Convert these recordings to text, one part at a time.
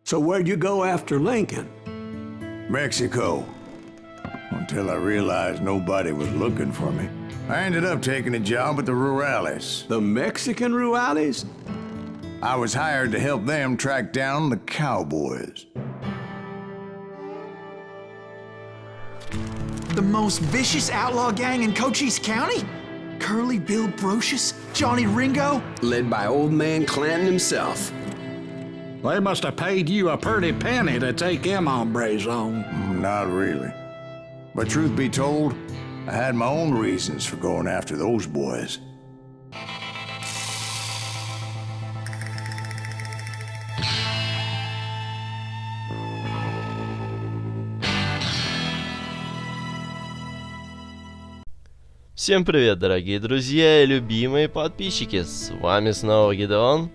So where'd you go after Lincoln? Mexico. Until I realized nobody was looking for me. I ended up taking a job at the Rurales. The Mexican Rurales? I was hired to help them track down the cowboys. The most vicious outlaw gang in Cochise County? Curly Bill Brocious? Johnny Ringo? Led by old man Clanton himself. They must have paid you a pretty penny to take them hombres on. Not really. But truth be told, I had my own reasons for going after those boys. Всем привет, дорогие друзья и любимые подписчики, с вами снова Гидеон,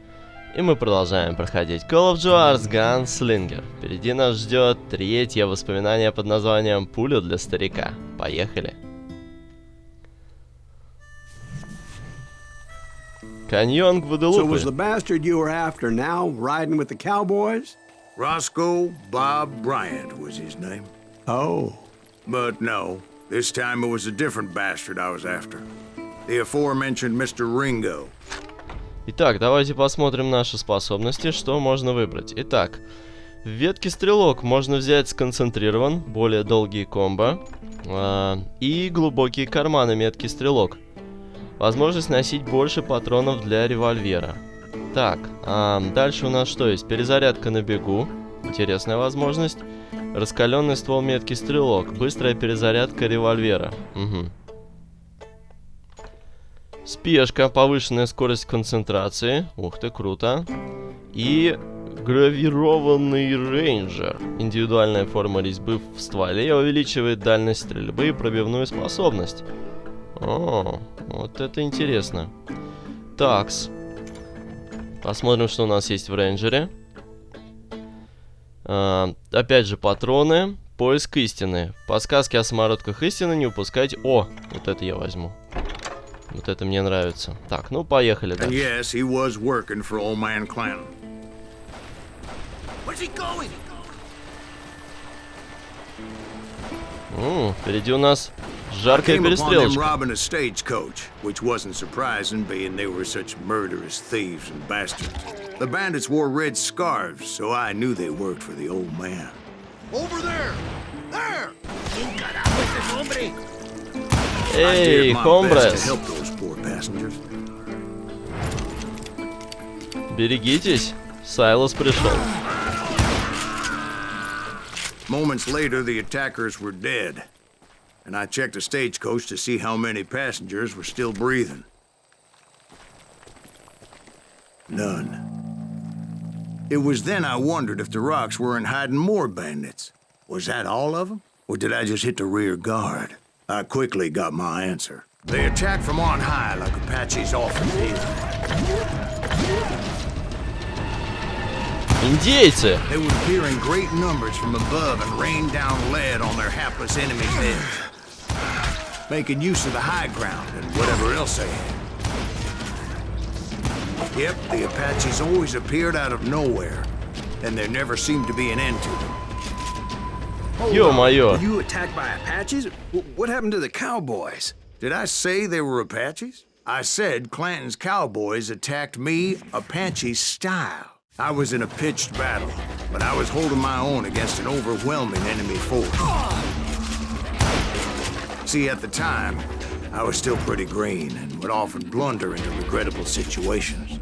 и мы продолжаем проходить Call of Juarez Gunslinger. Впереди нас ждет третье воспоминание под названием «Пуля для старика». Поехали! Каньон So was the Гваделупы. bastard you were after now riding with the cowboys? Roscoe Bob Bryant was his name. Oh. But no, this time it was a different bastard I was after. The aforementioned Mr. Ringo. Итак, давайте посмотрим наши способности, что можно выбрать. Итак, в ветке стрелок можно взять сконцентрирован, более долгие комбо, и глубокие карманы метки стрелок. Возможность носить больше патронов для револьвера. Так, дальше у нас что есть? Перезарядка на бегу. Интересная возможность. Раскаленный ствол метки стрелок. Быстрая перезарядка револьвера. Угу. Спешка. Повышенная скорость концентрации. Ух ты, круто. И гравированный рейнджер. Индивидуальная форма резьбы в стволе увеличивает дальность стрельбы и пробивную способность. О, вот это интересно. Такс. Посмотрим, что у нас есть в рейнджере. Опять же, патроны. Поиск истины. Подсказки о самородках истины не упускать. О, вот это я возьму. Вот это мне нравится. Так, ну поехали And дальше. yes, he was working for old man Clanton. Where's he going? Впереди у нас I жаркая came upon them перестрелочка. robbing a stagecoach, which wasn't surprising, being they were such murderous thieves and bastards. The bandits wore red scarves, so I knew they worked for the old man. Over there! There! I Эй, did my best to хомбрес, help those poor passengers. берегитесь. Сайлос пришел. Moments later, the attackers were dead, and I checked the stagecoach to see how many passengers were still breathing. None. It was then I wondered if the rocks weren't hiding more bandits. Was that all of them? Or did I just hit the rear guard? I quickly got my answer. They attacked from on high like Apaches often did. Индейцы! They would appear in great numbers from above and rain down lead on their hapless enemies' heads, making use of the high ground and whatever else they had. Yep, the Apaches always appeared out of nowhere, and there never seemed to be an end to them. Ё-моё! Were you attacked by Apaches? What happened to the cowboys? Did I say they were Apaches? I said Clanton's cowboys attacked me Apache style. I was in a pitched battle, but I was holding my own against an overwhelming enemy force. See, at the time, I was still pretty green and would often blunder into regrettable situations.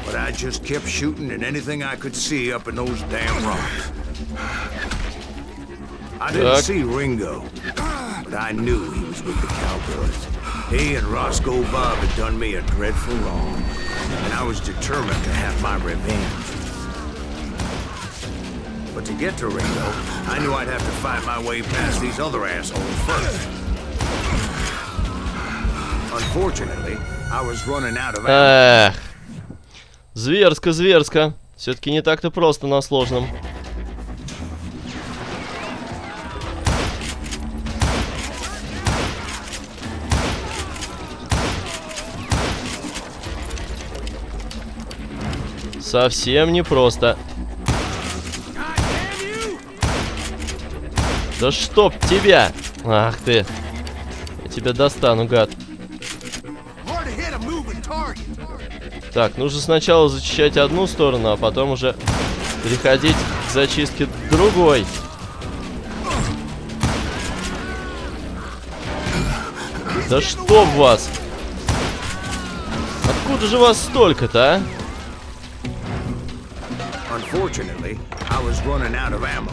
But I just kept shooting at anything I could see up in those damn rocks. I didn't see Ringo, but I knew he was with the cowboys. He and Roscoe Bob had done me a dreadful wrong, and I was determined to have my revenge. But to get to Ringo, I knew I'd have to fight my way past these other assholes first. Unfortunately, I was running out of ammo. Эх. Зверско, зверско. Все-таки не так-то просто на сложном. совсем непросто. Да чтоб тебя! Ах ты! Я тебя достану, гад. Так, нужно сначала зачищать одну сторону, а потом уже переходить к зачистке другой. Да чтоб вас! Откуда же вас столько-то, а? Unfortunately, I was running out of ammo.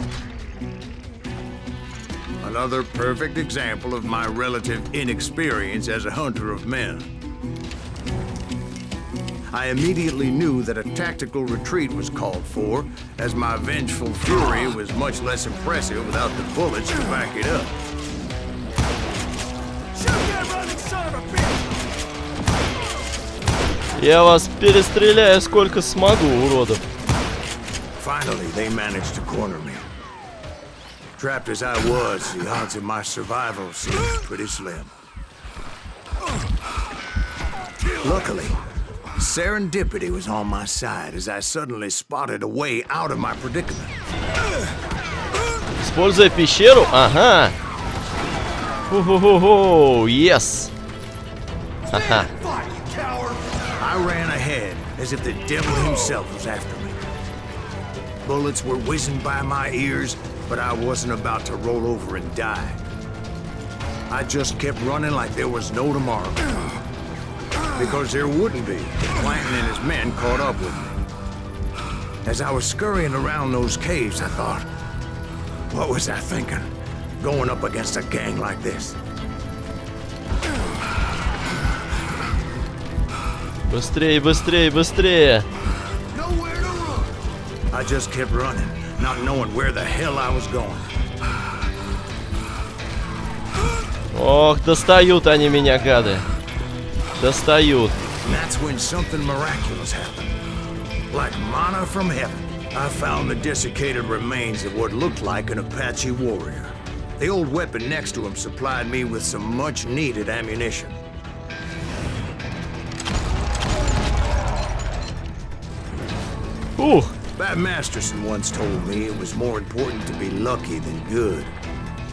Another perfect example of my relative inexperience as a hunter of men. I immediately knew that a tactical retreat was called for, as my vengeful fury was much less impressive without the bullets to back it up. Я вас перестреляю сколько смогу, уродов. Finally, they managed to corner me. Trapped as I was, the odds of my survival seemed pretty slim. Luckily, serendipity was on my side as I suddenly spotted a way out of my predicament. Используя пещеру? Ага. Ху-ху-ху-ху, yes. Ха-ха. I ran ahead as if the devil himself was after me. Bullets were whizzing by my ears, but I wasn't about to roll over and die. I just kept running like there was no tomorrow. Because there wouldn't be if Clanton and his men caught up with me. As I was scurrying around those caves, I thought, what was I thinking? Going up against a gang like this? Быстрее, быстрее, быстрее. I just kept running, not knowing where the hell I was going. Ох, достают они меня, гады. Достают. And that's when something miraculous happened. Like manna from heaven, I found the desiccated remains of what looked like an Apache warrior. The old weapon next to him supplied me with some much-needed ammunition. Ух. Bat Masterson once told me it was more important to be lucky than good,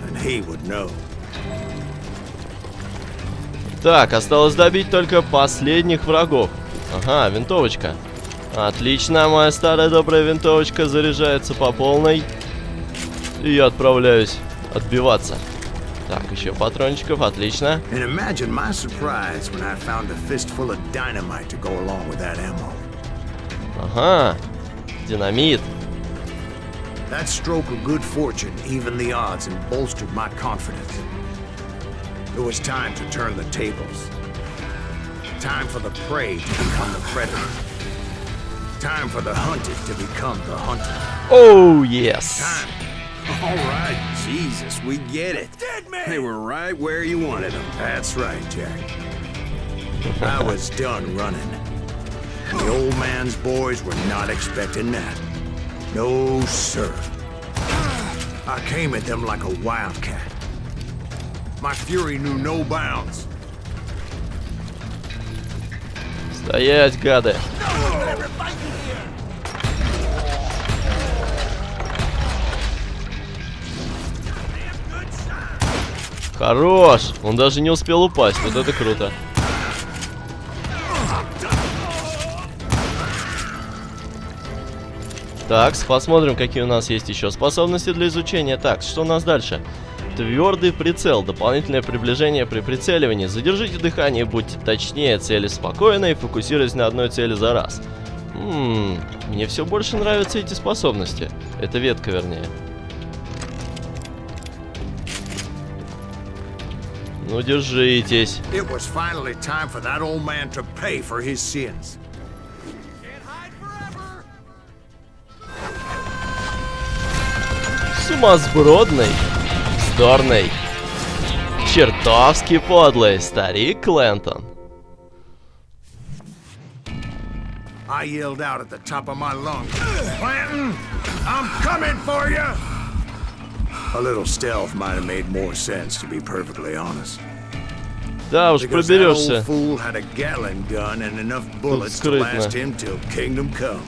and he would know. Так, осталось добить только последних врагов. Ага, винтовочка. Отлично, моя старая добрая винтовочка заряжается по полной. И я отправляюсь отбиваться. Так, еще патрончиков, отлично. And imagine my surprise when I found a fistful of dynamite to go along with that ammo. Ага, динамит. That stroke of good fortune evened the odds and bolstered my confidence. It was time to turn the tables. Time for the prey to become the predator. Time for the hunted to become the hunter. Оу, yes. Time. All right, Jesus, we get it. They were right where you wanted them. That's right, Jack. I was done running. The old man's boys were not expecting that. No, sir. I came at them like a wildcat. My fury knew no bounds. Стоять, гады. Хорош! Он даже не успел упасть. Вот это круто. Так, посмотрим, какие у нас есть еще способности для изучения. Так, что у нас дальше? Твердый прицел. Дополнительное приближение при прицеливании. Задержите дыхание, будьте точнее, цели спокойно и фокусируйтесь на одной цели за раз. Мне все больше нравятся эти способности. Это ветка, вернее. Ну, держитесь. It was finally time for that old man to pay for his sins. Сумасбродный, вздорный, чертовски подлый старик Клентон. I yelled out at the top of my lungs, Clanton, I'm coming for you! A little stealth might have made more sense, to be perfectly honest. Да уж, Because that old проберешься. fool had a Gatling gun and enough bullets to скрытно. last him till kingdom come.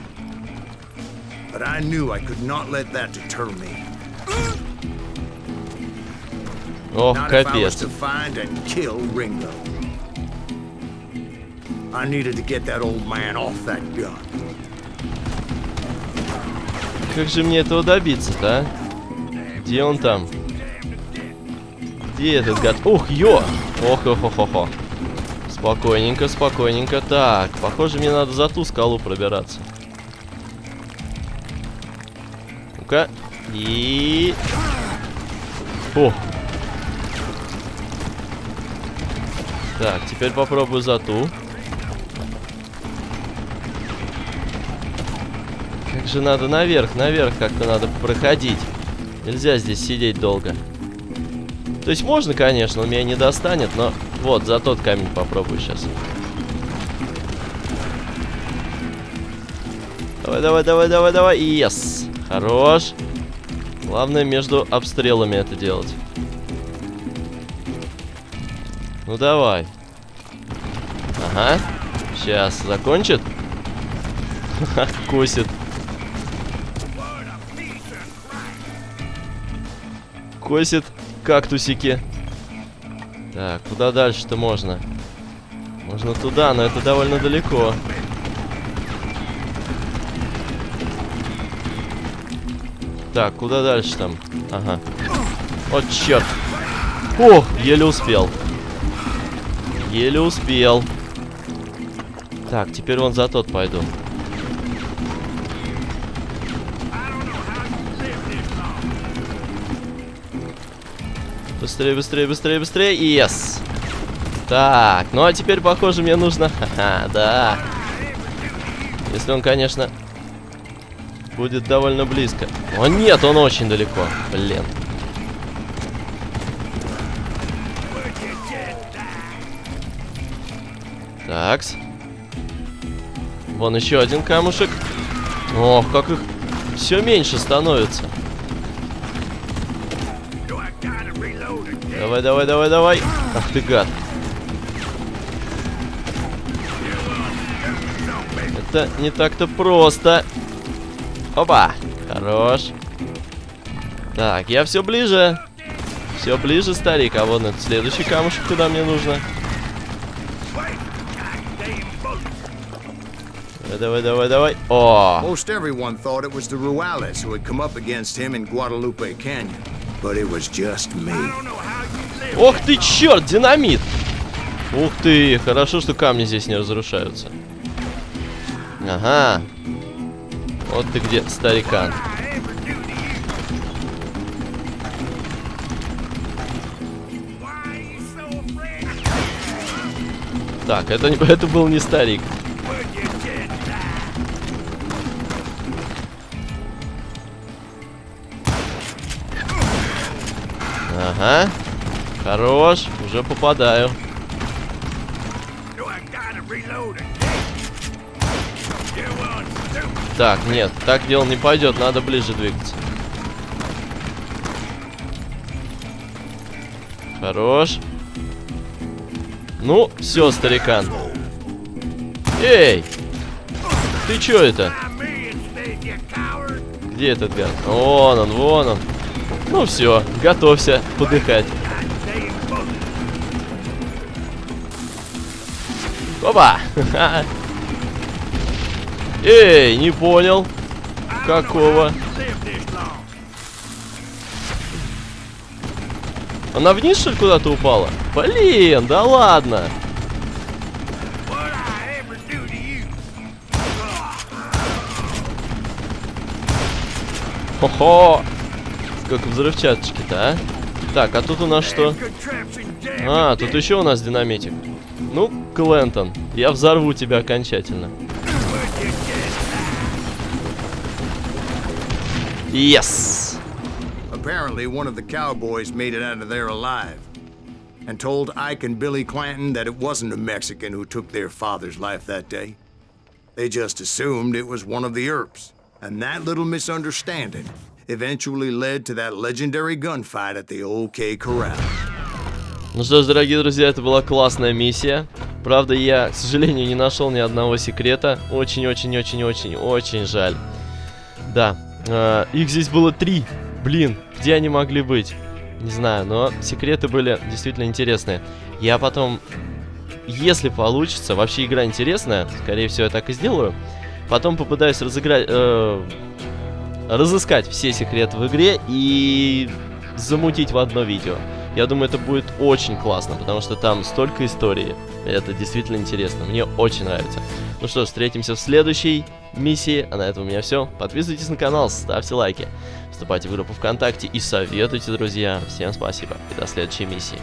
But I knew I could not let that deter me. Ох, Not if I was капец. to find and kill Ringo. I needed to get that old man off that gun. Как же мне этого добиться-то, а? Где он там? Где этот гад? Ух, ё! Ох-ох-ох-ох. Спокойненько, спокойненько. Так, похоже, мне надо за ту скалу пробираться. Ну-ка. И... О! Так, теперь попробую за ту. Как же надо наверх как-то надо проходить. Нельзя здесь сидеть долго. То есть можно, конечно, он меня не достанет, но вот, за тот камень попробую сейчас. Давай, давай, давай, давай, давай. Yes. Хорош. Главное между обстрелами это делать. Ну давай. Ага. Сейчас закончит. Косит. Косит кактусики. Так, куда дальше-то можно? Можно туда, но это довольно далеко. Так, куда дальше там? Ага. Вот черт. О, еле успел. Еле успел. Так, теперь вон за тот пойду. Быстрее, быстрее, быстрее, быстрее. Yes. Так, ну а теперь, похоже, мне нужно... Ха-ха, да. Если он, конечно, будет довольно близко. О, нет, он очень далеко. Блин. Такс. Вон еще один камушек. Ох, как их все меньше становится. Давай, давай, давай, давай. Ах ты гад. Это не так-то просто. Опа. Хорош. Так, я все ближе. Все ближе, старик. А вон этот следующий камушек, куда мне нужно. Давай, давай, давай. О! Most everyone thought it was the Ruales who had come up against him in Guadalupe Canyon, but it was just me. Ох ты, черт, динамит! Ух ты, хорошо, что камни здесь не разрушаются. Ага. Вот ты где, старикан. Так, это был не старик. Ага. Хорош, уже попадаю. Так, нет, так дело не пойдет, надо ближе двигаться. Хорош. Ну, все, старикан. Эй! Ты чё это? Где этот гад? Вон он, вон он. Ну все, готовься подыхать. Опа! Эй, не понял. Какого? Она вниз, что ли, куда-то упала? Блин, да ладно. Хо-хо. Сколько взрывчаточки-то, а? Так, а тут у нас что? А, тут еще у нас динамитик. Ну, Клентон, я взорву тебя окончательно. Yes! Apparently, one of the cowboys made it out of there alive and told Ike and Billy Clanton that it wasn't a Mexican who took their father's life that day. They just assumed it was one of the Earps, and that little misunderstanding eventually led to that legendary gunfight at the OK Corral. Ну что ж, дорогие друзья, это была классная миссия. Правда, я, к сожалению, не нашел ни одного секрета. Очень-очень-очень-очень-очень жаль. Да, их здесь было 3. Блин, где они могли быть? Не знаю, но секреты были действительно интересные. Я потом, если получится, вообще игра интересная, скорее всего, я так и сделаю. Потом попытаюсь разыскать все секреты в игре и замутить в одно видео. Я думаю, это будет очень классно, потому что там столько истории. Это действительно интересно, мне очень нравится. Ну что ж, встретимся в следующей миссии. А на этом у меня все. Подписывайтесь на канал, ставьте лайки, вступайте в группу ВКонтакте и советуйте, друзья. Всем спасибо и до следующей миссии.